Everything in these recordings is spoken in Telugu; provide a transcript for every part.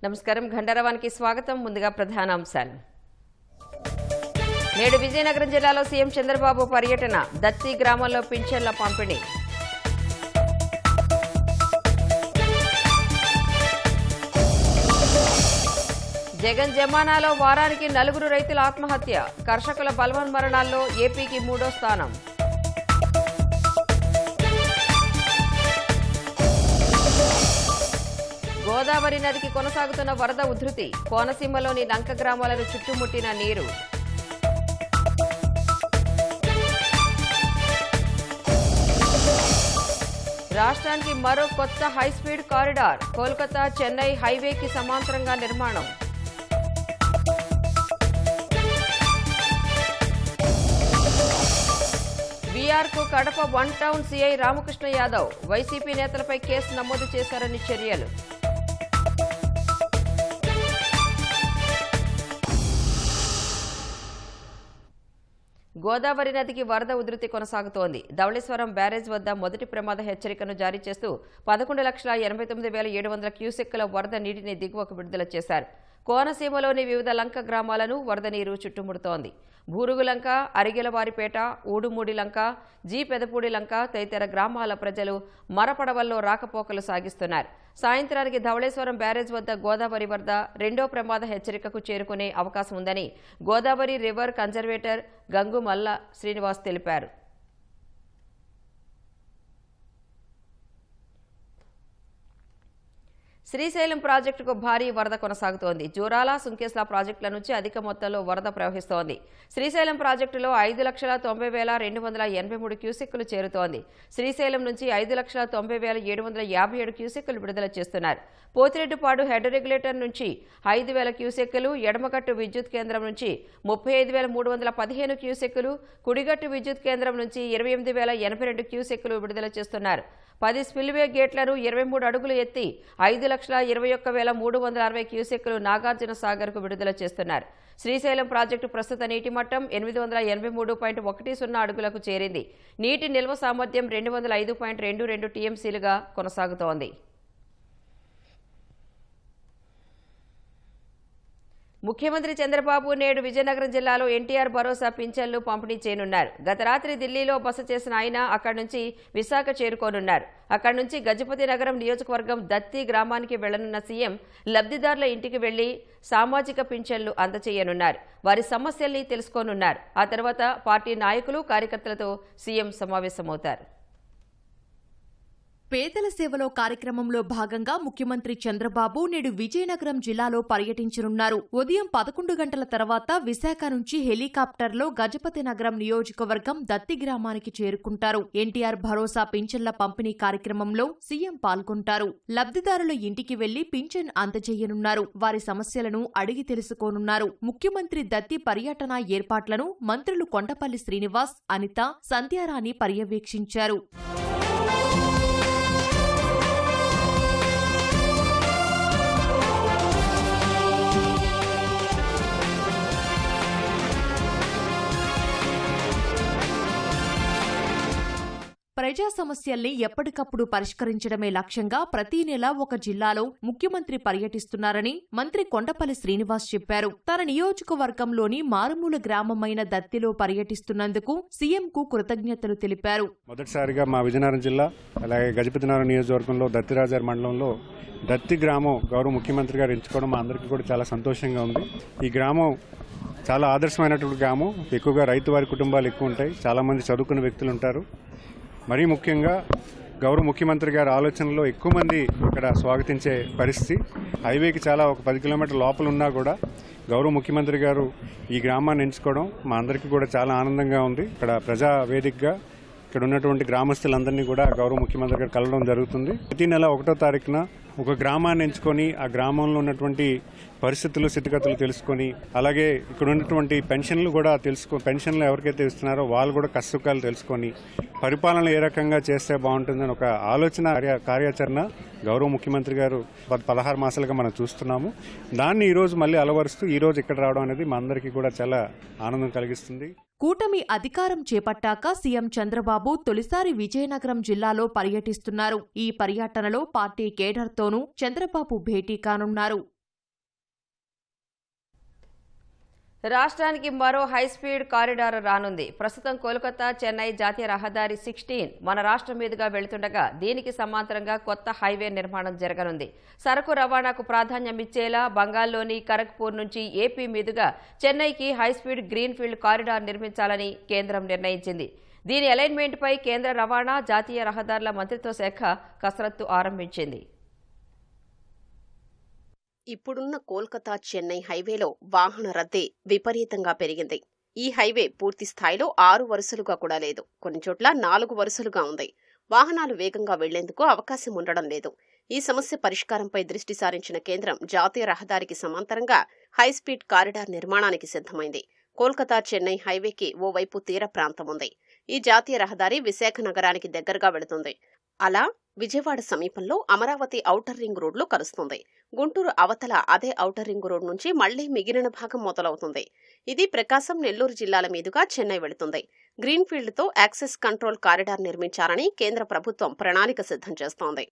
నమస్కారం. ఘంటారావానికి స్వాగతం. ముందుగా ప్రధాన అంశాలు. నేడు విజయనగరం జిల్లాలో సీఎం చంద్రబాబు పర్యటన. దత్తి గ్రామంలో పింఛన్ల పంపిణీ. జగన్ జమానాలో వారానికి 4 రైతుల ఆత్మహత్య. కర్షకుల బలవన్మరణాల్లో ఏపీకి 3వ స్థానం. గోదావరి నదికి కొనసాగుతున్న వరద ఉధృతి. కోనసీమలోని లంక గ్రామాలను చుట్టుముట్టిన నీరు. రాష్ట్రానికి మరో కొత్త హైస్పీడ్ కారిడార్. కోల్కతా చెన్నై హైవేకి సమాంతరంగా నిర్మాణం. బీఆర్కు Kadapa 1 town CI Ramakrishna Yadav. YCP నేతలపై కేసు నమోదు చేశారని చర్యలు. గోదావరి నదికి వరద ఉధృతి కొనసాగుతోంది. ధవళేశ్వరం బ్యారేజ్ వద్ద మొదటి ప్రమాద హెచ్చరికను జారీ చేస్తూ 11,89,700 క్యూసెక్కుల వరద నీటిని దిగువకు విడుదల చేశారు. కోనసీమలోని వివిధ లంక గ్రామాలను వరద నీరు చుట్టుముడుతోంది. భూరుగులంక, అరిగెలవారిపేట, ఊడుమూడి లంక, జీ పెదపూడి లంక తదితర గ్రామాల ప్రజలు మరపడవల్లో రాకపోకలు సాగిస్తున్నారు. సాయంత్రానికి ధవళేశ్వరం బ్యారేజ్ వద్ద గోదావరి వరద 2వ ప్రమాద హెచ్చరికకు చేరుకునే అవకాశం ఉందని గోదావరి రివర్ కన్జర్వేటర్ గంగు మల్ల శ్రీనివాస్ తెలిపారు. శ్రీశైలం ప్రాజెక్టుకు భారీ వరద కొనసాగుతోంది. జూరాల, సుంకేస్ల ప్రాజెక్టుల నుంచి అధిక మొత్తంలో వరద ప్రవహిస్తోంది. శ్రీశైలం ప్రాజెక్టులో 5,90,283 క్యూసెక్కులు చేరుతోంది. శ్రీశైలం నుంచి 5,90,757 క్యూసెక్కులు విడుదల చేస్తున్నారు. పోతిరెడ్డిపాడు హెడ్ రెగ్యులేటర్ నుంచి 5,000 క్యూసెక్కులు, ఎడమగట్టు విద్యుత్ కేంద్రం నుంచి 35,315 క్యూసెక్కులు, కుడిగట్టు విద్యుత్ కేంద్రం నుంచి 28,082 క్యూసెక్కులు విడుదల చేస్తున్నారు. 10 స్పిల్వే గేట్లను 23 అడుగులు ఎత్తి 5,21,360 క్యూసెక్కులు నాగార్జున సాగర్కు విడుదల చేస్తున్నారు. శ్రీశైలం ప్రాజెక్టు ప్రస్తుత నీటి మట్టం 883.10 అడుగులకు చేరింది. నీటి నిల్వ సామర్థ్యం 205.22 టీఎంసీలుగా కొనసాగుతోంది. ముఖ్యమంత్రి చంద్రబాబు నేడు విజయనగరం జిల్లాలో ఎన్టీఆర్ భరోసా పింఛన్లు పంపిణీ చేయనున్నారు. గత రాత్రి ఢిల్లీలో బస చేసిన ఆయన అక్కడి నుంచి విశాఖ చేరుకోనున్నారు. అక్కడి నుంచి గజపతి నగరం నియోజకవర్గం దత్తి గ్రామానికి వెళ్లనున్న సీఎం లబ్ధిదారుల ఇంటికి వెళ్లి సామాజిక పింఛన్లు అందజేయనున్నారు. వారి సమస్యల్ని తెలుసుకోనున్నారు. ఆ తర్వాత పార్టీ నాయకులు, కార్యకర్తలతో సీఎం సమావేశమవుతారు. పేదల సేవలో కార్యక్రమంలో భాగంగా ముఖ్యమంత్రి చంద్రబాబు నేడు విజయనగరం జిల్లాలో పర్యటించనున్నారు. ఉదయం 11 గంటల తర్వాత విశాఖ నుంచి హెలికాప్టర్లో గజపతి నగరం నియోజకవర్గం దత్తి గ్రామానికి చేరుకుంటారు. ఎన్టీఆర్ భరోసా పింఛన్ల పంపిణీ కార్యక్రమంలో సీఎం పాల్గొంటారు. లబ్ధిదారుల ఇంటికి వెళ్లి పింఛన్ అందజేయనున్నారు. వారి సమస్యలను అడిగి తెలుసుకోనున్నారు. ముఖ్యమంత్రి దత్తి పర్యటన ఏర్పాట్లను మంత్రులు కొండపల్లి శ్రీనివాస్, అనిత, సంధ్యారాణి పర్యవేక్షించారు. ప్రజా సమస్యల్ని ఎప్పటికప్పుడు పరిష్కరించడమే లక్ష్యంగా ప్రతి నెల ఒక జిల్లాలో ముఖ్యమంత్రి పర్యటిస్తున్నారని మంత్రి కొండపల్లి శ్రీనివాస్ చెప్పారు. తన నియోజకవర్గంలోని మారుమూల గ్రామమైన దత్తిలో పర్యటిస్తున్నందుకు సీఎంకు కృతజ్ఞతలు తెలిపారు. మొదటిసారిగా మా విజయనగరం జిల్లా అలాగే గజపతి నగరం నియోజకవర్గంలో దత్తిరాజారి మండలంలో దత్తి గ్రామం గౌరవ ముఖ్యమంత్రి గారు ఎంచుకోవడం మా అందరికీ కూడా చాలా సంతోషంగా ఉంది. ఈ గ్రామం చాలా ఆదర్శమైనటువంటి గ్రామం. ఎక్కువగా రైతు వారి కుటుంబాలు ఎక్కువ ఉంటాయి. చాలామంది చదువుకున్న వ్యక్తులు ఉంటారు. మరీ ముఖ్యంగా గౌరవ ముఖ్యమంత్రి గారి ఆలోచనలో ఎక్కువ మంది ఇక్కడ స్వాగతించే పరిస్థితి. హైవేకి చాలా ఒక 10 కిలోమీటర్ల లోపల ఉన్నా కూడా గౌరవ ముఖ్యమంత్రి గారు ఈ గ్రామాన్ని ఎంచుకోవడం మా అందరికీ కూడా చాలా ఆనందంగా ఉంది. ఇక్కడ ప్రజా వేదికగా ఇక్కడ ఉన్నటువంటి గ్రామస్తులందరినీ కూడా గౌరవ ముఖ్యమంత్రి గారు కలవడం జరుగుతుంది. ప్రతి నెల 1వ తారీఖున ఒక గ్రామాన్ని ఎంచుకొని ఆ గ్రామంలో ఉన్నటువంటి పరిస్థితులు స్థితిగతులు తెలుసుకొని, అలాగే ఇక్కడ ఉన్నటువంటి పెన్షన్లు కూడా పెన్షన్లు ఎవరికైతే ఇస్తున్నారో వాళ్ళు కూడా కష్టసుఖాలు తెలుసుకొని పరిపాలన ఏ రకంగా చేస్తే బాగుంటుందని ఒక ఆలోచన కార్యాచరణ గౌరవ ముఖ్యమంత్రి గారు 16 మాసాలుగా మనం చూస్తున్నాము. దాన్ని ఈరోజు మళ్ళీ అలవరుస్తూ ఈరోజు ఇక్కడ రావడం అనేది మా అందరికీ కూడా చాలా ఆనందం కలిగిస్తుంది. కూటమి అధికారం చేపట్టాక సీఎం చంద్రబాబు తొలిసారి విజయనగరం జిల్లాలో పర్యటిస్తున్నారు. ఈ పర్యటనలో పార్టీ కేడర్తోనూ చంద్రబాబు భేటీ కానున్నారు. రాష్ట్రానికి మరో హైస్పీడ్ కారిడార్ రానుంది. ప్రస్తుతం కోల్కతా చెన్నై జాతీయ రహదారి 16 మన రాష్ట్రం మీదుగా వెళ్తుండగా దీనికి సమాంతరంగా కొత్త హైవే నిర్మాణం జరగనుంది. సరకు రవాణాకు ప్రాధాన్యం ఇచ్చేలా బంగాల్లోని ఖరగ్పూర్ నుంచి ఏపీ మీదుగా చెన్నైకి హైస్పీడ్ గ్రీన్ఫీల్డ్ కారిడార్ నిర్మించాలని కేంద్రం నిర్ణయించింది. దీని అలైన్మెంట్పై కేంద్ర రవాణా జాతీయ రహదారుల మంత్రిత్వ శాఖ కసరత్తు ఆరంభించింది. ఇప్పుడున్న కోల్కతా చెన్నై హైవేలో వాహన రద్దీ విపరీతంగా పెరిగింది. ఈ హైవే పూర్తి స్థాయిలో 6 వరుసలుగా కూడా లేదు. కొన్ని చోట్ల 4 వరుసలుగా ఉంది. వాహనాలు వేగంగా వెళ్లేందుకు అవకాశం ఉండడం లేదు. ఈ సమస్య పరిష్కారంపై దృష్టి సారించిన కేంద్రం జాతీయ రహదారికి సమాంతరంగా హైస్పీడ్ కారిడార్ నిర్మాణానికి సిద్ధమైంది. కోల్కతా చెన్నై హైవేకి ఓవైపు తీర ప్రాంతం ఉంది. ఈ జాతీయ రహదారి విశాఖ నగరానికి దగ్గరగా వెళుతుంది. అలా విజయవాడ సమీపంలో అమరావతి ఔటర్ రింగ్ రోడ్లో కలుస్తుంది. గుంటూరు అవతల అదే ఔటర్ రింగ్ రోడ్ నుంచి మళ్లీ మిగిలిన భాగం మొదలవుతుంది. ఇది ప్రకాశం, నెల్లూరు జిల్లాల మీదుగా చెన్నై వెళుతుంది. గ్రీన్ఫీల్డ్తో యాక్సెస్ కంట్రోల్ కారిడార్ నిర్మించాలని కేంద్ర ప్రభుత్వం ప్రణాళిక సిద్ధం చేస్తోంది.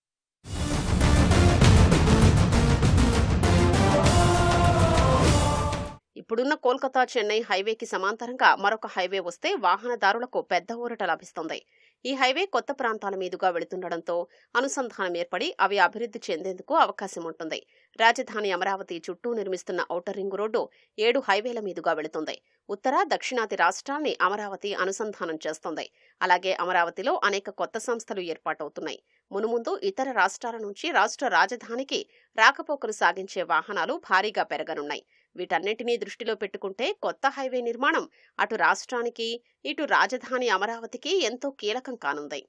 ఇప్పుడున్న కోల్కతా చెన్నై హైవేకి సమాంతరంగా మరొక హైవే వస్తే వాహనదారులకు పెద్ద ఊరట లభిస్తుంది. ఈ హైవే కొత్త ప్రాంతాల మీదుగా వెళుతుండటంతో అనుసంధానం ఏర్పడి అవి అభివృద్ధి చెందేందుకు అవకాశం ఉంటుంది. రాజధాని అమరావతి చుట్టూ నిర్మిస్తున్న ఔటర్ రింగ్ రోడ్డు 7 హైవేల మీదుగా వెళుతుంది. ఉత్తర, దక్షిణాది రాష్ట్రాల్ని అమరావతి అనుసంధానం చేస్తుంది. అలాగే అమరావతిలో అనేక కొత్త సంస్థలు ఏర్పాటవుతున్నాయి. మునుముందు ఇతర రాష్ట్రాల నుంచి రాష్ట్ర రాజధానికి రాకపోకలు సాగించే వాహనాలు భారీగా పెరగనున్నాయి. వీటన్నింటినీ దృష్టిలో పెట్టుకుంటే కొత్త హైవే నిర్మాణం అటు రాష్ట్రానికి, ఇటు రాజధాని అమరావతికి ఎంతో కీలకం కానుంది.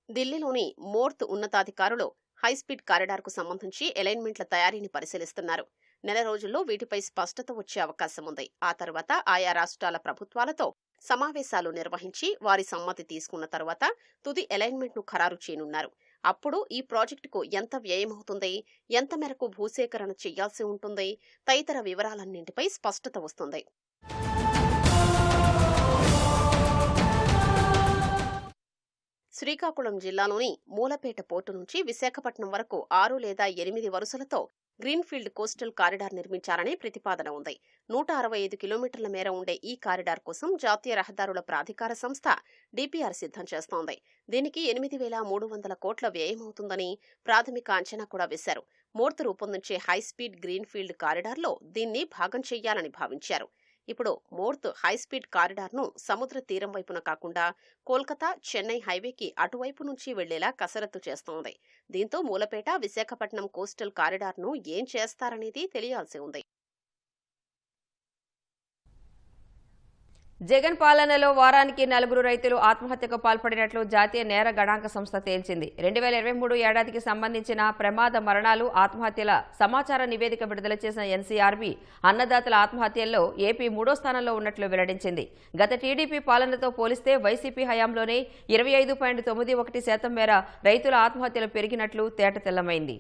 ఢిల్లీలోని మోర్త్ ఉన్నతాధికారులు హైస్పీడ్ కారిడార్కు సంబంధించి అలైన్మెంట్ల తయారీని పరిశీలిస్తున్నారు. నెల రోజుల్లో వీటిపై స్పష్టత వచ్చే అవకాశం ఉంది. ఆ తర్వాత ఆయా రాష్ట్రాల ప్రభుత్వాలతో సమావేశాలు నిర్వహించి వారి సమ్మతి తీసుకున్న తర్వాత తుది అలైన్మెంట్ను ఖరారు చేయనున్నారు. అప్పుడు ఈ ప్రాజెక్టుకు ఎంత వ్యయమవుతుంది, ఎంత మేరకు భూసేకరణ చేయాల్సి ఉంటుంది తదితర వివరాలన్నింటిపై స్పష్టత వస్తుంది. శ్రీకాకుళం జిల్లాలోని మూలపేట పోర్టు నుంచి విశాఖపట్నం వరకు 6 లేదా 8 వరుసలతో గ్రీన్ఫీల్డ్ కోస్టల్ కారిడార్ నిర్మించాలనే ప్రతిపాదన ఉంది. 165 కిలోమీటర్ల మేర ఉండే ఈ కారిడార్ కోసం జాతీయ రహదారుల ప్రాధికార సంస్థ డిపిఆర్ సిద్ధం చేస్తోంది. దీనికి 8,300 కోట్ల వ్యయమవుతుందని ప్రాథమిక అంచనా కూడా వేశారు. మోర్త్ రూపొందించే హైస్పీడ్ గ్రీన్ఫీల్డ్ కారిడార్లో దీన్ని భాగం చెయ్యాలని భావించారు. ఇప్పుడు మోర్త్ హైస్పీడ్ కారిడార్ను సముద్ర తీరం వైపున కాకుండా కోల్కతా చెన్నై హైవేకి అటువైపు నుంచి వెళ్లేలా కసరత్తు చేస్తోంది. దీంతో మూలపేట విశాఖపట్నం కోస్టల్ కారిడార్ను ఏం చేస్తారనేది తెలియాల్సి ఉంది. జగన్ పాలనలో వారానికి 4 రైతులు ఆత్మహత్యకు పాల్పడినట్లు జాతీయ నేర గణాంక సంస్థ తేల్చింది. 2023 ఏడాదికి సంబంధించిన ప్రమాద మరణాలు, ఆత్మహత్యల సమాచార నివేదిక విడుదల చేసిన ఎన్సీఆర్బీ అన్నదాతల ఆత్మహత్యల్లో ఏపీ 3వ స్థానంలో ఉన్నట్లు వెల్లడించింది. గత టీడీపీ పాలనతో పోలిస్తే వైసీపీ హయాంలోనే 25.91% మేర రైతుల ఆత్మహత్యలు పెరిగినట్లు తేటతెల్లమైంది.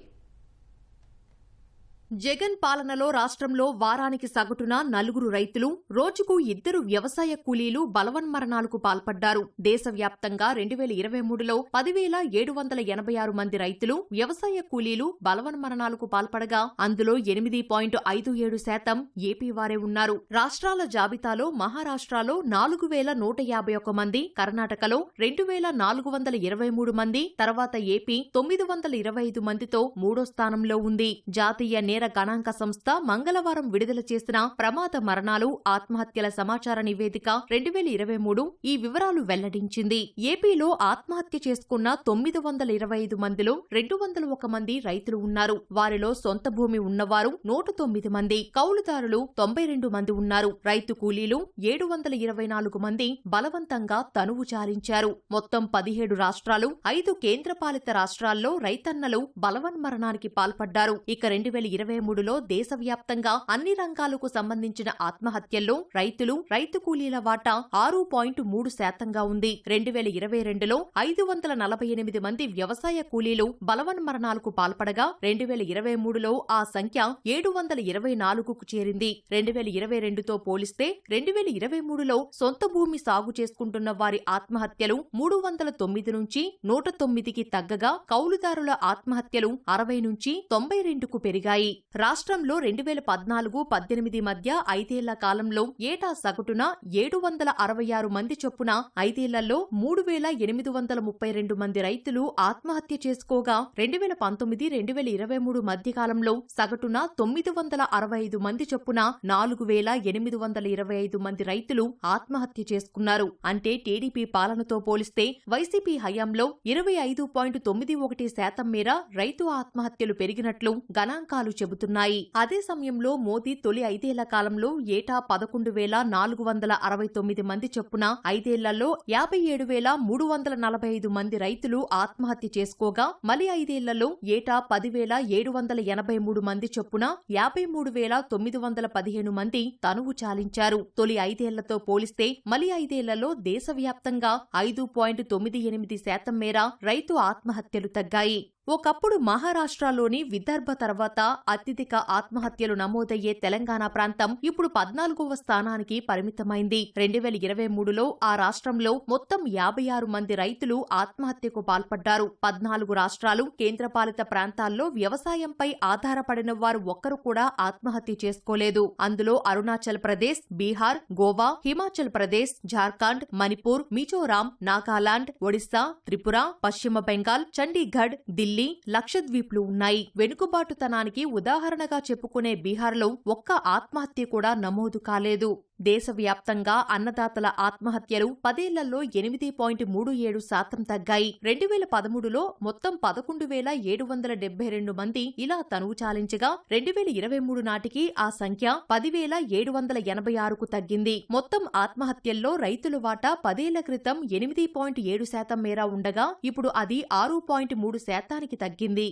జగన్ పాలనలో రాష్ట్రంలో వారానికి సగటున 4 రైతులు, రోజుకు 2 వ్యవసాయ కూలీలు బలవన్మరణాలకు పాల్పడ్డారు. దేశవ్యాప్తంగా 2023లో 10,786 మంది రైతులు, వ్యవసాయ కూలీలు బలవన్మరణాలకు పాల్పడగా అందులో 8.57% ఏపీ వారే ఉన్నారు. రాష్ట్రాల జాబితాలో మహారాష్ట్రలో 4,151 మంది, కర్ణాటకలో 2,423 మంది, తర్వాత ఏపీ 925 మందితో 3వ స్థానంలో ఉంది. జాతీయ నేర నేర గణాంక సంస్థ మంగళవారం విడుదల చేసిన ప్రమాద మరణాలు ఆత్మహత్యల సమాచార నివేదిక 2023 ఈ వివరాలు వెల్లడించింది. ఏపీలో ఆత్మహత్య చేసుకున్న 925 మందిలో 201 మంది రైతులు ఉన్నారు. వారిలో సొంత భూమి ఉన్నవారు 109 మంది, కౌలుదారులు 92 మంది ఉన్నారు. రైతు కూలీలు 724 మంది బలవంతంగా తనువు చాలించారు. మొత్తం 17 రాష్ట్రాలు, 5 కేంద్రపాలిత రాష్ట్రాల్లో రైతన్నలు బలవన్మరణానికి పాల్పడ్డారు. ఇక 2023లో దేశవ్యాప్తంగా అన్ని రంగాలకు సంబంధించిన ఆత్మహత్యల్లో రైతులు, రైతు కూలీల వాటా 6.3% ఉంది. 2022లో 548 మంది వ్యవసాయ కూలీలు బలవన్మరణాలకు పాల్పడగా 2023లో ఆ సంఖ్య 724కు చేరింది. 2022తో పోలిస్తే 2023లో సొంత భూమి సాగు చేసుకుంటున్న వారి ఆత్మహత్యలు 309 నుంచి 109కి తగ్గగా కౌలుదారుల ఆత్మహత్యలు 60 నుంచి 92కు పెరిగాయి. రాష్ట్రంలో 2014-18 మధ్య 5 ఏళ్ల కాలంలో ఏటా సగటున 766 మంది చొప్పున 5 ఏళ్లలో 3832 మంది రైతులు ఆత్మహత్య చేసుకోగా 2019-2023 మధ్య కాలంలో సగటున 965 మంది చొప్పున 4825 మంది రైతులు ఆత్మహత్య చేసుకున్నారు. అంటే టీడీపీ పాలనతో పోలిస్తే వైసీపీ హయాంలో 25.91% మేర రైతు ఆత్మహత్యలు పెరిగినట్లు గణాంకాలు చెబుతున్నాయి. అదే సమయంలో మోదీ తొలి 5 ఏళ్ల కాలంలో ఏటా 11,469 మంది చొప్పున 5 ఏళ్లలో 57,345 మంది రైతులు ఆత్మహత్య చేసుకోగా మలి 5 ఏళ్లలో ఏటా 10,783 మంది చొప్పున 53,915 మంది తనువు చాలించారు. తొలి 5 ఏళ్లతో పోలిస్తే మలి 5 ఏళ్లలో దేశవ్యాప్తంగా 5.98% మేర రైతు ఆత్మహత్యలు తగ్గాయి. ఒకప్పుడు మహారాష్ట్రలోని విదర్భ తర్వాత అత్యధిక ఆత్మహత్యలు నమోదయ్యే తెలంగాణ ప్రాంతం ఇప్పుడు 14వ స్థానానికి పరిమితమైంది. 2023లో ఆ రాష్ట్రంలో మొత్తం 56 మంది రైతులు ఆత్మహత్యకు పాల్పడ్డారు. 14 రాష్ట్రాలు, కేంద్రపాలిత ప్రాంతాల్లో వ్యవసాయంపై ఆధారపడిన వారు ఒక్కరు కూడా ఆత్మహత్య చేసుకోలేదు. అందులో అరుణాచల్ ప్రదేశ్, బీహార్, గోవా, హిమాచల్ ప్రదేశ్, జార్ఖండ్, మణిపూర్, మిజోరాం, నాగాలాండ్, ఒడిశా, త్రిపుర, పశ్చిమ బెంగాల్, చండీగఢ్, ఢిల్లీ, లక్షద్వీప్లు ఉన్నాయి. వెనుకబాటుతనానికి ఉదాహరణగా చెప్పుకునే బీహార్లో ఒక్క ఆత్మహత్య కూడా నమోదు కాలేదు. దేశవ్యాప్తంగా అన్నదాతల ఆత్మహత్యలు 10 ఏళ్లలో 8.37% తగ్గాయి. 2013లో మొత్తం 11,772 మంది ఇలా తనువు చాలించగా 2023 నాటికి ఆ సంఖ్య 10,786కు తగ్గింది. మొత్తం ఆత్మహత్యల్లో రైతుల వాటా 10 ఏళ్ల క్రితం 8.7% మేర ఉండగా ఇప్పుడు అది 6.3%కి తగ్గింది.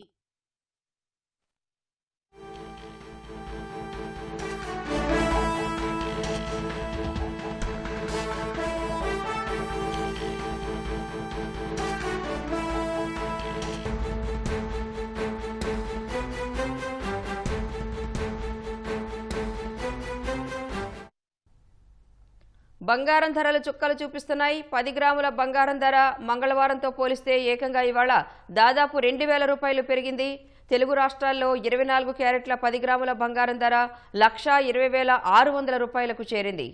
బంగారం ధరలు చుక్కలు చూపిస్తున్నాయి. 10 గ్రాముల బంగారం ధర మంగళవారంతో పోలిస్తే ఏకంగా ఇవాళ దాదాపు 2,000 రూపాయలు పెరిగింది. తెలుగు రాష్ట్రాల్లో 24 క్యారెట్ల 10 గ్రాముల బంగారం ధర 1,20,600 రూపాయలకు చేరింది.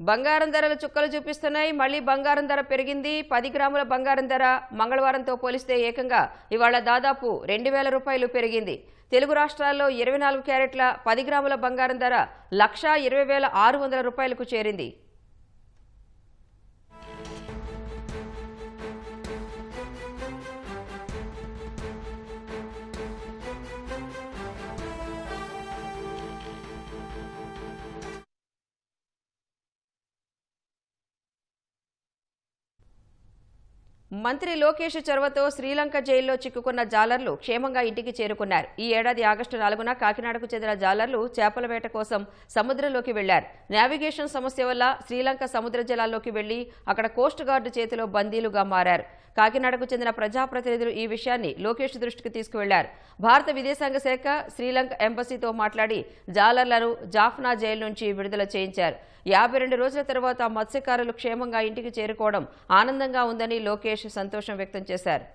బంగారం ధరలు చుక్కలు చూపిస్తున్నాయి. మళ్లీ బంగారం ధర పెరిగింది. 10 గ్రాముల బంగారం ధర మంగళవారంతో పోలిస్తే ఏకంగా ఇవాళ దాదాపు 2,000 రూపాయలు పెరిగింది. తెలుగు రాష్ట్రాల్లో 24 క్యారెట్ల 10 గ్రాముల బంగారం ధర 1,20,600 రూపాయలకు చేరింది. మంత్రి లోకేష్ చొరవతో శ్రీలంక జైల్లో చిక్కుకున్న జాలర్లు క్షేమంగా ఇంటికి చేరుకున్నారు. ఈ ఏడాది ఆగస్టు 4న కాకినాడకు చెందిన జాలర్లు చేపల వేట కోసం సముద్రంలోకి వెళ్లారు. నావిగేషన్ సమస్య వల్ల శ్రీలంక సముద్ర జలాల్లోకి వెళ్లి అక్కడ కోస్ట్ గార్డు చేతిలో బందీలుగా మారారు. కాకినాడకు చెందిన ప్రజాప్రతినిధులు ఈ విషయాన్ని లోకేష్ దృష్టికి తీసుకువెళ్లారు. భారత విదేశాంగ శాఖ శ్రీలంక ఎంబసీతో మాట్లాడి జాలర్లను జాఫ్నా జైలు నుంచి విడుదల చేయించారు. 52 రోజుల తర్వాత మత్స్యకారులు క్షేమంగా ఇంటికి చేరుకోవడం ఆనందంగా ఉందని లోకేష్ సంతోషం వ్యక్తం చేశారు.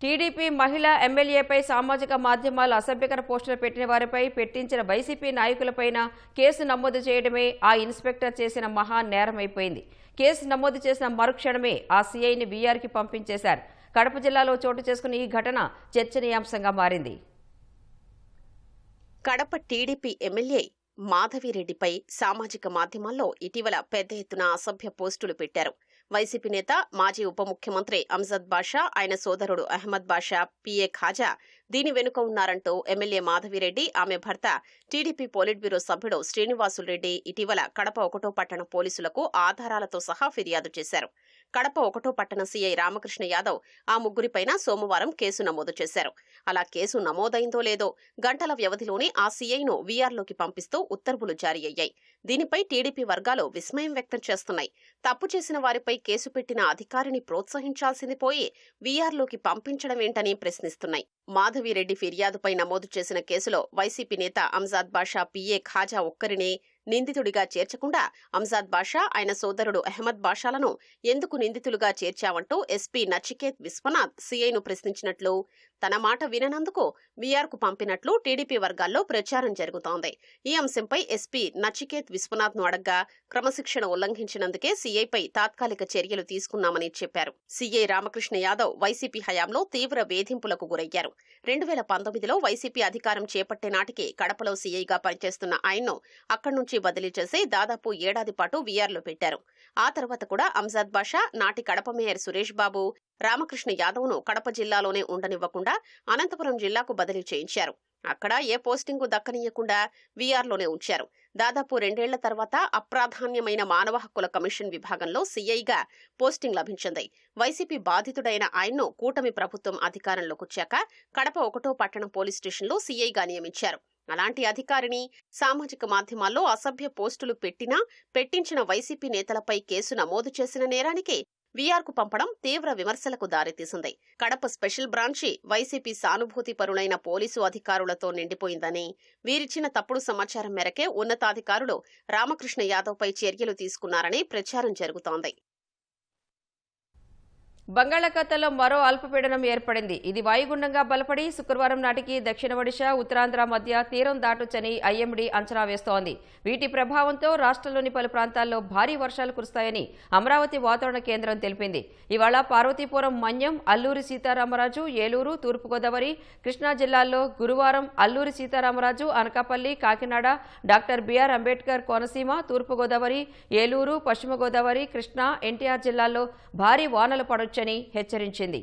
టీడీపీ మహిళా ఎమ్మెల్యేపై సామాజిక మాధ్యమాల్లో అసభ్యకర పోస్టులు పెట్టిన వారిపై పెట్టించిన వైసీపీ నాయకులపైన కేసు నమోదు చేయడమే ఆ ఇన్స్పెక్టర్ చేసిన మహా నేరమైపోయింది. కేసు నమోదు చేసిన మరుక్షణమే ఆ సీఐని వీఆర్కి పంపించేశారు. కడప జిల్లాలో చోటు చేసుకున్న ఈ ఘటన చర్చనీయాంశంగా మారింది. కడప టీడీపీ ఎమ్మెల్యే మాధవిరెడ్డిపై సామాజిక మాధ్యమాల్లో ఇటీవల పెద్ద ఎత్తున అసభ్య పోస్టులు పెట్టారు. వైసీపీ నేత మాజీ ఉప ముఖ్యమంత్రి అంజద్ బాషా, ఆయన సోదరుడు అహ్మద్ బాషా, పిఏ ఖాజా దీని వెనుక ఉన్నారంటూ ఎమ్మెల్యే మాధవిరెడ్డి, ఆమె భర్త టీడీపీ పోలిట్ బ్యూరో సభ్యుడు శ్రీనివాసులరెడ్డి ఇటీవల కడప 1వ పట్టణ పోలీసులకు ఆధారాలతో సహా ఫిర్యాదు చేశారు. కడప 1వ పట్టణ సీఐ రామకృష్ణ యాదవ్ ఆ ముగ్గురిపైన సోమవారం కేసు నమోదు చేశారు. అలా కేసు నమోదైందో లేదో గంటల వ్యవధిలోనే ఆ సీఐను వీఆర్లోకి పంపిస్తూ ఉత్తర్వులు జారీ అయ్యాయి. దీనిపై టీడీపీ వర్గాలు విస్మయం వ్యక్తం చేస్తున్నాయి. తప్పు చేసిన వారిపై కేసు పెట్టిన అధికారిని ప్రోత్సహించాల్సింది పోయి వీఆర్లోకి పంపించడమేంటని ప్రశ్నిస్తున్నాయి. మాధవిరెడ్డి ఫిర్యాదుపై నమోదు చేసిన కేసులో వైసీపీ నేత అంజాద్ బాషా, పిఏ ఖాజా ఒక్కరినే నిందితుడిగా చేర్చకుండా అంజాద్ బాషా, ఆయన సోదరుడు అహ్మద్ బాషాలను ఎందుకు నిందితులుగా చేర్చావంటూ ఎస్పీ నచికేత్ విశ్వనాథ్ సీఐను ప్రశ్నించినట్లు, తన మాట విననందుకు వీఆర్కు పంపినట్లు టీడీపీ వర్గాల్లో ప్రచారం జరుగుతోంది. ఈ అంశంపై ఎస్పీ నచికేత్ విశ్వనాథ్ ను అడగ్గా క్రమశిక్షణ ఉల్లంఘించినందుకే సీఐపై తాత్కాలిక చర్యలు తీసుకున్నామని చెప్పారు. సీఐ రామకృష్ణ యాదవ్ వైసీపీ హయాంలో తీవ్ర వేధింపులకు గురయ్యారు. 2019లో వైసీపీ అధికారం చేపట్టే నాటికి కడపలో సీఐగా పనిచేస్తున్న ఆయన్ను అక్కడి నుంచి బదిలీ చేసి దాదాపు ఏడాది పాటు వీఆర్లో పెట్టారు. ఆ తర్వాత కూడా అంజాద్ బాషా, నాటి కడప మేయర్ సురేష్ బాబు, రామకృష్ణ యాదవ్ను కడప జిల్లాలోనే ఉండనివ్వకుండా అనంతపురం జిల్లాకు బదిలీ చేయించారు. అక్కడ ఏ పోస్టింగు దక్కనీయకుండా వీఆర్లోనే ఉంచారు. దాదాపు 2 ఏళ్ల తర్వాత అప్రాధాన్యమైన మానవ హక్కుల కమిషన్ విభాగంలో సీఐగా పోస్టింగ్ లభించింది. వైసీపీ బాధితుడైన ఆయన్ను కూటమి ప్రభుత్వం అధికారంలోకి వచ్చాక కడప 1వ పట్టణ పోలీస్ స్టేషన్లో సీఐగా నియమించారు. అలాంటి అధికారిని సామాజిక మాధ్యమాల్లో అసభ్య పోస్టులు పెట్టించిన వైసీపీ నేతలపై కేసు నమోదు చేసిన నేరానికి వీఆర్కు పంపడం తీవ్ర విమర్శలకు దారితీసింది. కడప స్పెషల్ బ్రాంచి వైసీపీ సానుభూతి పరులైన పోలీసు అధికారులతో నిండిపోయిందని, వీరిచ్చిన తప్పుడు సమాచారం మేరకే ఉన్నతాధికారులు రామకృష్ణ యాదవ్పై చర్యలు తీసుకున్నారని ప్రచారం జరుగుతోంది. బంగాళాఖాతంలో మరో అల్పపీడనం ఏర్పడింది. ఇది వాయుగుండంగా బలపడి శుక్రవారం నాటికి దక్షిణ ఒడిశా, ఉత్తరాంధ్ర మధ్య తీరం దాటొచ్చని ఐఎండీ అంచనా వేస్తోంది. వీటి ప్రభావంతో రాష్ట్రంలోని పలు ప్రాంతాల్లో భారీ వర్షాలు కురుస్తాయని అమరావతి వాతావరణ కేంద్రం తెలిపింది. ఇవాళ పార్వతీపురం, మన్యం, అల్లూరి సీతారామరాజు, ఏలూరు, తూర్పుగోదావరి, కృష్ణా జిల్లాల్లో గురువారం అల్లూరి సీతారామరాజు, అనకాపల్లి, కాకినాడ, డాక్టర్ బిఆర్ అంబేద్కర్ కోనసీమ, తూర్పుగోదావరి, ఏలూరు, పశ్చిమ గోదావరి, కృష్ణా, ఎన్టీఆర్ జిల్లాల్లో భారీ వానలు పడొచ్చని హెచ్చరించింది.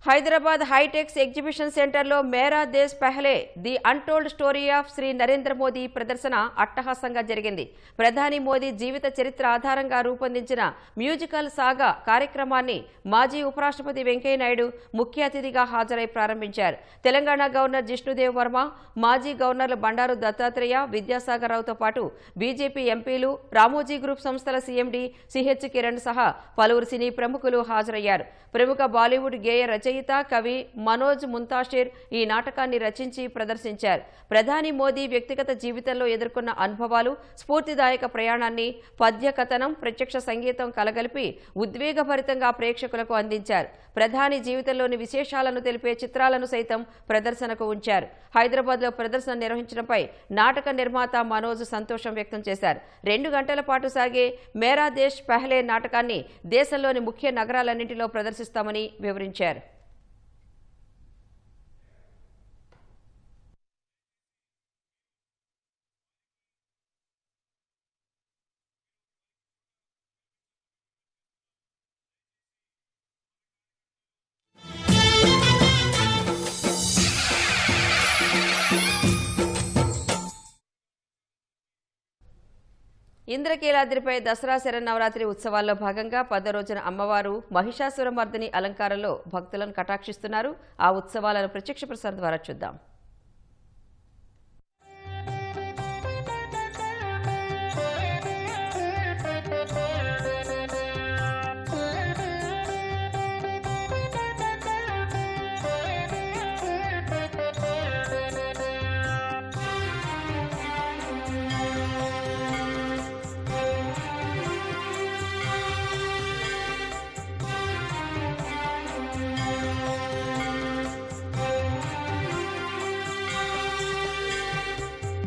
హైదరాబాద్ హైటెక్స్ ఎగ్జిబిషన్ సెంటర్లో Mera Desh Pehle the untold story of Shri Narendra Modi ప్రదర్శన అట్టహాసంగా జరిగింది. ప్రధాని మోదీ జీవిత చరిత్ర ఆధారంగా రూపొందించిన మ్యూజికల్ సాగా కార్యక్రమాన్ని మాజీ ఉపరాష్ట్రపతి వెంకయ్యనాయుడు ముఖ్య అతిథిగా హాజరై ప్రారంభించారు. తెలంగాణ గవర్నర్ జిష్ణుదేవ్ వర్మ, మాజీ గవర్నర్లు బండారు దత్తాత్రేయ, విద్యాసాగర్ రావుతో పాటు బీజేపీ ఎంపీలు, రామోజీ గ్రూప్ సంస్థల సీఎండీ సిహెచ్ కిరణ్ సహా పలువురు సినీ ప్రముఖులు హాజరయ్యారు. ప్రముఖ బాలీవుడ్ గేయ రచయిత, కవి మనోజ్ ముంతాషిర్ ఈ నాటకాన్ని రచించి ప్రదర్శించారు. ప్రధాని మోదీ వ్యక్తిగత జీవితంలో ఎదుర్కొన్న అనుభవాలు, స్ఫూర్తిదాయక ప్రయాణాన్ని పద్య కథనం, ప్రత్యక్ష సంగీతం కలగలిపి ఉద్వేగభరితంగా ప్రేక్షకులకు అందించారు. ప్రధాని జీవితంలోని విశేషాలను తెలిపే చిత్రాలను సైతం ప్రదర్శనకు ఉంచారు. హైదరాబాద్లో ప్రదర్శన నిర్వహించడంపై నాటక నిర్మాత మనోజ్ సంతోషం వ్యక్తం చేశారు. 2 గంటల పాటు సాగే మేరా దేశ్ పెహ్లే నాటకాన్ని దేశంలోని ముఖ్య నగరాలన్నింటిలో ప్రదర్శిస్తామని వివరించారు. ఇంద్రకీలాద్రిపై దసరా శరన్నవరాత్రి ఉత్సవాల్లో భాగంగా 10వ రోజున అమ్మవారు మహిషాసురమర్దిని అలంకారంలో భక్తులను కటాక్షిస్తున్నారు. ఆ ఉత్సవాలను ప్రత్యక్ష ప్రసారం ద్వారా చూద్దాం.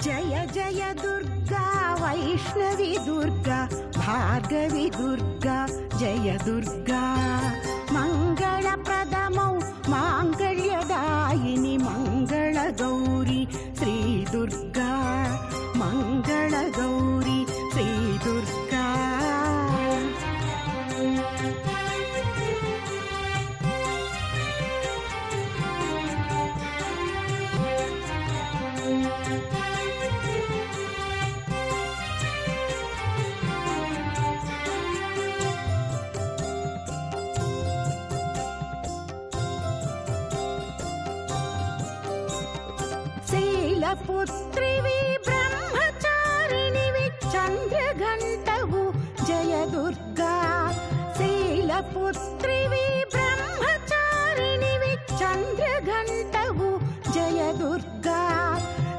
జయ జయ దుర్గా వైష్ణవి దుర్గా భార్గవి దుర్గా జయ దుర్గా మంగళప్రదమౌ మాంగళ్యదాయిని మంగళ గౌరీ శ్రీ దుర్గా మంగళ గౌరీ శ్రీ దుర్గా శైలపుత్రివి బ్రహ్మచారిణివి చంద్రఘంటవు జయ దుర్గా శైలపుత్రివి బ్రహ్మచారిణివి చంద్రఘంటవు జయ దుర్గా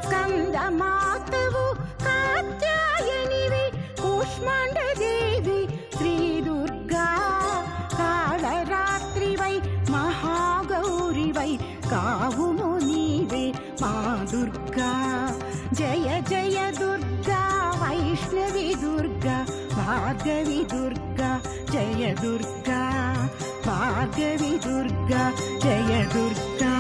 స్కందమాతవు కాత్యాయనివి కూష్మాండదేవి శ్రీ దుర్గా కాళరాత్రివై మహాగౌరివై కావుము నీవే మా దుర్గా జయ జయ దుర్గా వైష్ణవి దుర్గా భార్గవి దుర్గా జయ దుర్గా భార్గవి దుర్గా జయ దుర్గా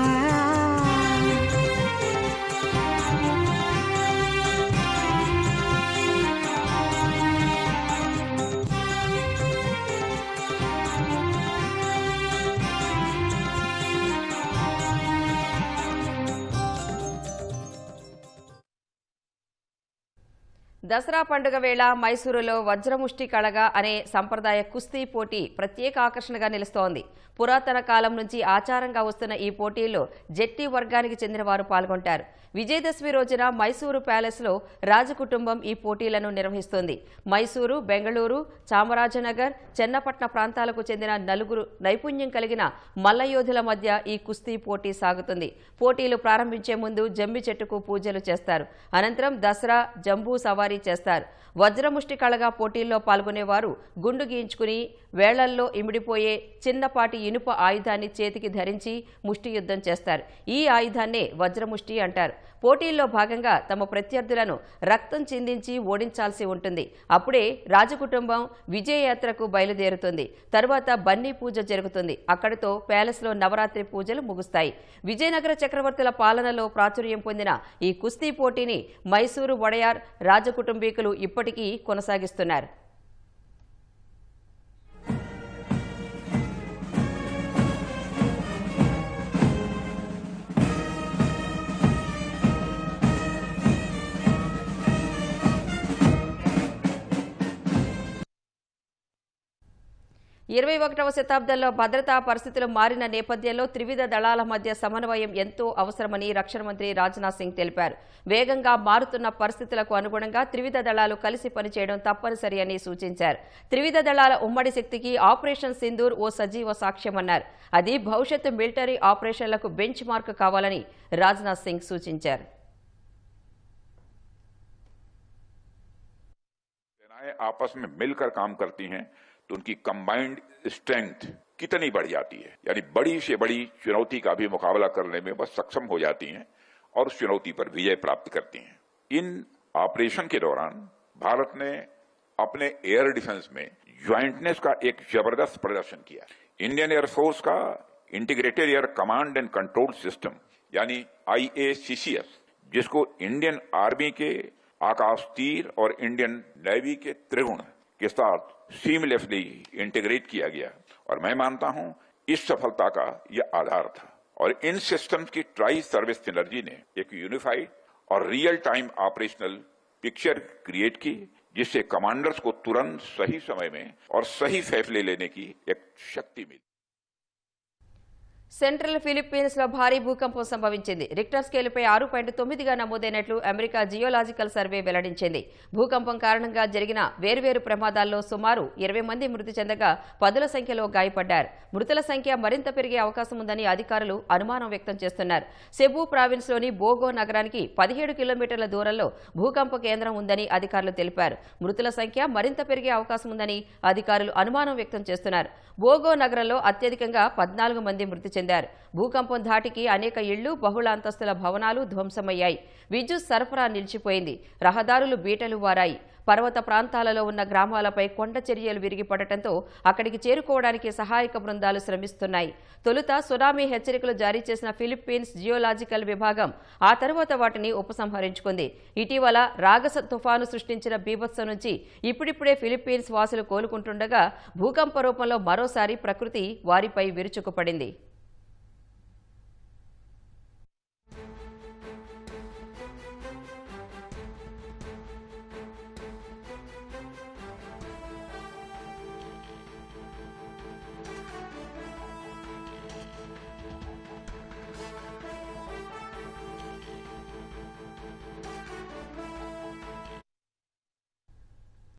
దసరా పండుగ వేళ మైసూరులో వజ్రముష్టి కళగ అనే సంప్రదాయ కుస్తీ పోటీ ప్రత్యేక ఆకర్షణగా నిలుస్తోంది. పురాతన కాలం నుంచి ఆచారంగా వస్తున్న ఈ పోటీల్లో జెట్టి వర్గానికి చెందిన వారు పాల్గొంటారు. విజయదశమి రోజున మైసూరు ప్యాలెస్లో రాజకుటుంబం ఈ పోటీలను నిర్వహిస్తోంది. మైసూరు, బెంగళూరు, చామరాజనగర్, చెన్నపట్న ప్రాంతాలకు చెందిన నలుగురు నైపుణ్యం కలిగిన మల్లయోధుల మధ్య ఈ కుస్తీ పోటీ సాగుతుంది. పోటీలు ప్రారంభించే ముందు జమ్మి చెట్టుకు పూజలు చేస్తారు. అనంతరం దసరా జంబూ సవారీ చేస్తారు. వజ్రముష్టి కళగా పోటీల్లో పాల్గొనేవారు గుండు గీయించుకుని వేళ్లల్లో ఇమిడిపోయే చిన్నపాటి ఇనుప ఆయుధాన్ని చేతికి ధరించి ముష్టి యుద్ధం చేస్తారు. ఈ ఆయుధాన్నే వజ్రముష్టి అంటారు. పోటీల్లో భాగంగా తమ ప్రత్యర్థులను రక్తం చిందించి ఓడించాల్సి ఉంటుంది. అప్పుడే రాజకుటుంబం విజయయాత్రకు బయలుదేరుతుంది. తరువాత బన్నీ పూజ జరుగుతుంది. అక్కడితో ప్యాలెస్లో నవరాత్రి పూజలు ముగుస్తాయి. విజయనగర చక్రవర్తుల పాలనలో ప్రాచుర్యం పొందిన ఈ కుస్తీ పోటీని మైసూరు వడయార్ రాజకుటుంబీకులు ఇప్పటికీ కొనసాగిస్తున్నారు. ఇరవై 21వ శతాబ్దంలో భద్రతా పరిస్థితులు మారిన నేపథ్యంలో త్రివిధ దళాల మధ్య సమన్వయం ఎంతో అవసరమని రక్షణ మంత్రి రాజ్నాథ్ సింగ్ తెలిపారు. వేగంగా మారుతున్న పరిస్థితులకు అనుగుణంగా త్రివిధ దళాలు కలిసి పనిచేయడం తప్పనిసరి అని సూచించారు. త్రివిధ దళాల ఉమ్మడి శక్తికి ఆపరేషన్ సింధూర్ ఓ సజీవ సాక్ష్యమన్నారు. అది భవిష్యత్తు మిలిటరీ ఆపరేషన్లకు బెంచ్ మార్క్ కావాలని రాజ్నాథ్ సింగ్ సూచించారు. आपस में मिलकर काम करती हैं तो उनकी कंबाइंड स्ट्रेंथ कितनी बढ़ जाती है, यानी बड़ी से बड़ी चुनौती का भी मुकाबला करने में वह सक्षम हो जाती हैं और उस चुनौती पर विजय प्राप्त करती हैं। इन ऑपरेशन के दौरान भारत ने अपने एयर डिफेंस में ज्वाइंटनेस का एक जबरदस्त प्रदर्शन किया। इंडियन एयरफोर्स का integrated air command and control system यानी IACCS, जिसको इंडियन आर्मी के आकाश तीर और इंडियन नेवी के त्रिगुण के साथ सीमलेसली इंटीग्रेट किया गया और मैं मानता हूं इस सफलता का यह आधार था। और इन सिस्टम्स की ट्राई सर्विस सिनर्जी ने एक यूनिफाइड और real time operational picture create की, जिससे कमांडर्स को तुरंत सही समय में और सही फैसले लेने की एक शक्ति मिली। సెంట్రల్ ఫిలిప్పీన్స్ లో భారీ భూకంపం సంభవించింది. రిక్టర్ స్కేలుపై 6.9గా నమోదైనట్లు అమెరికా జియోలాజికల్ సర్వే వెల్లడించింది. భూకంపం కారణంగా జరిగిన వేర్వేరు ప్రమాదాల్లో సుమారు 20 మంది మృతి చెందగా పదుల సంఖ్యలో గాయపడ్డారు. మృతుల సంఖ్య మరింత పెరిగే అవకాశం ఉందని అధికారులు అనుమానం వ్యక్తం చేస్తున్నారు. సెబు ప్రావిన్స్ లోని బోగో నగరానికి 17 కిలోమీటర్ల దూరంలో భూకంప కేంద్రం ఉందని అధికారులు తెలిపారు. మృతుల సంఖ్య మరింత పెరిగే అవకాశం ఉందని అధికారులు అనుమానం వ్యక్తం చేస్తున్నారు. బోగో నగరంలో అత్యధికంగా 14 మంది మృతి చెందారు. భూకంపం ధాటికి అనేక ఇళ్లు, బహుళ అంతస్తుల భవనాలు ధ్వంసమయ్యాయి. విద్యుత్ సరఫరా నిలిచిపోయింది. రహదారులు బీటలు వారాయి. పర్వత ప్రాంతాలలో ఉన్న గ్రామాలపై కొండ చర్యలు విరిగిపడటంతో అక్కడికి చేరుకోవడానికి సహాయక బృందాలు శ్రమిస్తున్నాయి. తొలుత సునామీ హెచ్చరికలు జారీ చేసిన ఫిలిప్పీన్స్ జియోలాజికల్ విభాగం ఆ తర్వాత వాటిని ఉపసంహరించుకుంది. ఇటీవల రాగస తుఫాను సృష్టించిన బీభత్సం నుంచి ఇప్పుడిప్పుడే ఫిలిప్పీన్స్ వాసులు కోలుకుంటుండగా భూకంప రూపంలో మరోసారి ప్రకృతి వారిపై విరుచుకుపడింది.